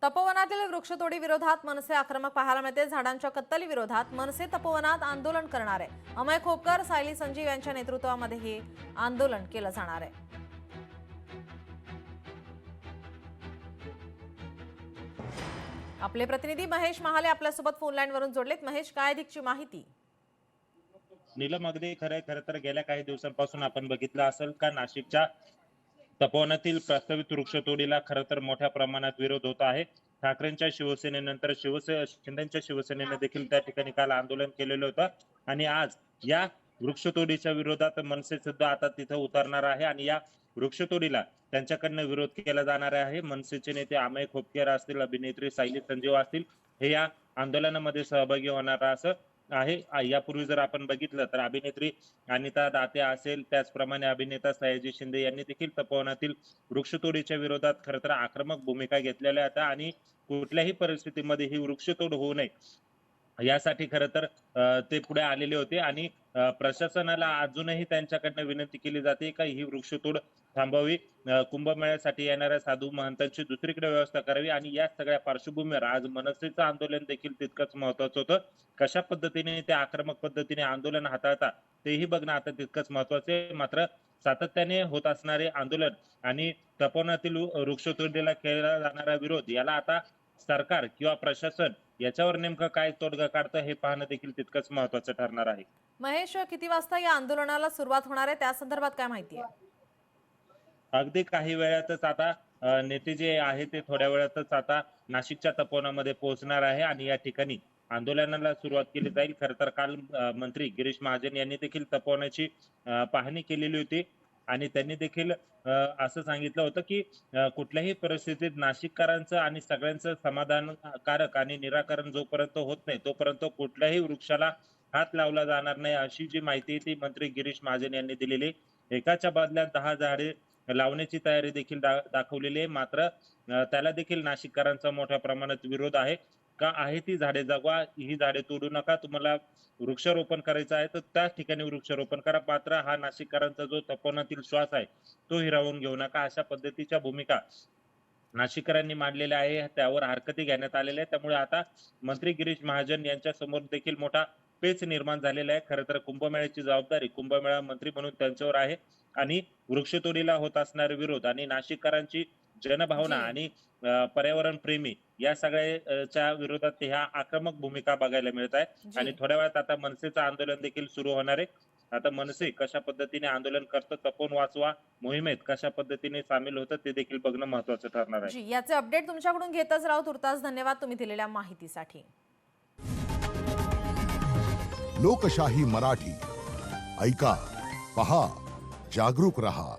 तपोवनातील वृक्षतोडी विरोधात मनसे आक्रमक पाहायला मिळते। झाडांच्या कत्तली विरोधात मनसे तपोवनात आंदोलन करणार आहे। अमय खोपकर, सायली संजीव यांच्या नेतृत्वामध्ये हे आंदोलन केलं जाणार आहे। आपले प्रतिनिधी महेश महाले आपल्यासोबत फोन लाईन वरून जोडलेत। महेश, काय अधिकची माहिती? नीलम, अगदी खरं तर गेल्या काही दिवसांपासून आपण बघितलं असेल का नाशिकच्या तपोवनातील प्रस्तावित वृक्षतोडीला खरं तर मोठ्या प्रमाणात विरोध होत आहे। ठाकरेंच्या शिवसेनेनंतर शिंदेच्या शिवसेनेने देखील त्या ठिकाणी काल आंदोलन केलेलं होतं आणि आज या वृक्षतोडीच्या विरोधात मनसे सुद्धा आता तिथं उतरणार आहे आणि या वृक्षतोडीला त्यांच्याकडनं विरोध केला जाणार आहे। मनसेचे नेते अमय खोपकर असतील, अभिनेत्री सायली संजीव असतील, हे या आंदोलनामध्ये सहभागी होणार असं आहे। यापूर्वी जर आपण बघितलं तर अभिनेत्री अनिता दाते असेल, त्याचप्रमाणे अभिनेता सयाजी शिंदे यांनी देखील तपोवनातील वृक्षतोडीच्या विरोधात खरं तर आक्रमक भूमिका घेतलेल्या होत्या आणि कुठल्याही परिस्थितीमध्ये ही वृक्षतोड होऊ नये यासाठी खरं तर ते पुढे आलेले होते आणि प्रशासनाला अजूनही त्यांच्याकडनं विनंती केली जाते का ही वृक्षतोड थांबवावी, कुंभमेळ्यासाठी येणाऱ्या साधू महंतांची दुसरीकडे व्यवस्था करावी आणि या सगळ्या पार्श्वभूमीवर आज मनसेचं आंदोलन देखील तितकंच महत्वाचं होतं। कशा पद्धतीने ते आक्रमक पद्धतीने आंदोलन हाताळतात तेही बघणं आता तितकंच महत्वाचं आहे। मात्र सातत्याने होत असणारे आंदोलन आणि तपोवनातील वृक्षतोडीला केला जाणारा विरोध याला आता सरकार किंवा प्रशासन याच्यावर नेमकं काय तोडगा काढतं हे पाहणं देखील तितकंच महत्वाचं ठरणार आहे। महेश, किती वाजता या आंदोलनाला सुरुवात होणार आहे, त्या संदर्भात काय माहिती आहे? अगदी काही वेळातच आता नेते जे आहे ते थोड्या वेळातच आता नाशिकच्या तपोवनामध्ये पोहोचणार आहे आणि या ठिकाणी आंदोलनाला सुरुवात केली जाईल। खरं तर काल मंत्री गिरीश महाजन यांनी देखील तपोवनाची पाहणी केलेली होती आणि त्यांनी देखील असं सांगितलं होतं की कुठल्याही परिस्थितीत नाशिककरांचं आणि सगळ्यांचं समाधानकारक आणि निराकरण जोपर्यंत होत नाही तोपर्यंत कुठल्याही वृक्षाला हात लावला जाणार नाही, अशी जी माहिती ती मंत्री गिरीश महाजन यांनी दिलेली। एकाच्या बदल्यात 10 झाडे लावण्याची तयारी देखील दाखवलेली आहे। मात्र त्याला देखील नाशिककरांचा मोठ्या प्रमाणात विरोध आहे का आहे ती झाडे जगवा, ही झाडे तोडू नका, तुम्हाला वृक्षारोपण करायचं आहे तर त्या ठिकाणी वृक्षारोपण करा, मात्र हा नाशिककरांचा जो तपोवनातील श्वास आहे तो हिरावून घेऊ नका, अशा पद्धतीच्या भूमिका नाशिककरांनी मांडलेल्या आहे। त्यावर हरकती घेण्यात आलेल्या आहे। त्यामुळे आता मंत्री गिरीश महाजन यांच्या समोर देखील मोठा पेच निर्माण झालेला आहे। खरं तर कुंभमेळ्याची जबाबदारी कुंभमेळा मंत्री म्हणून त्यांच्यावर आहे आणि वृक्षतोडीला होत असणारे विरोध आणि नाशिककरांची जनभावना आणि पर्यावरण प्रेमी या सगळ्याच्या विरोधात ह्या आक्रमक भूमिका बघायला मिळत आहे आणि थोड्या वेळात आता मनसेचं आंदोलन देखील सुरू होणार आहे। आता मनसे कशा पद्धतीने आंदोलन करतं, तपोवन वाचवा मोहिमेत कशा पद्धतीने सामील होतं ते देखील बघणं महत्वाचं ठरणार आहे। याचे अपडेट तुमच्याकडून घेतच राहू। तुर्तास धन्यवाद तुम्ही दिलेल्या माहितीसाठी। लोकशाही मराठी ऐका, पहा, जागरूक रहा।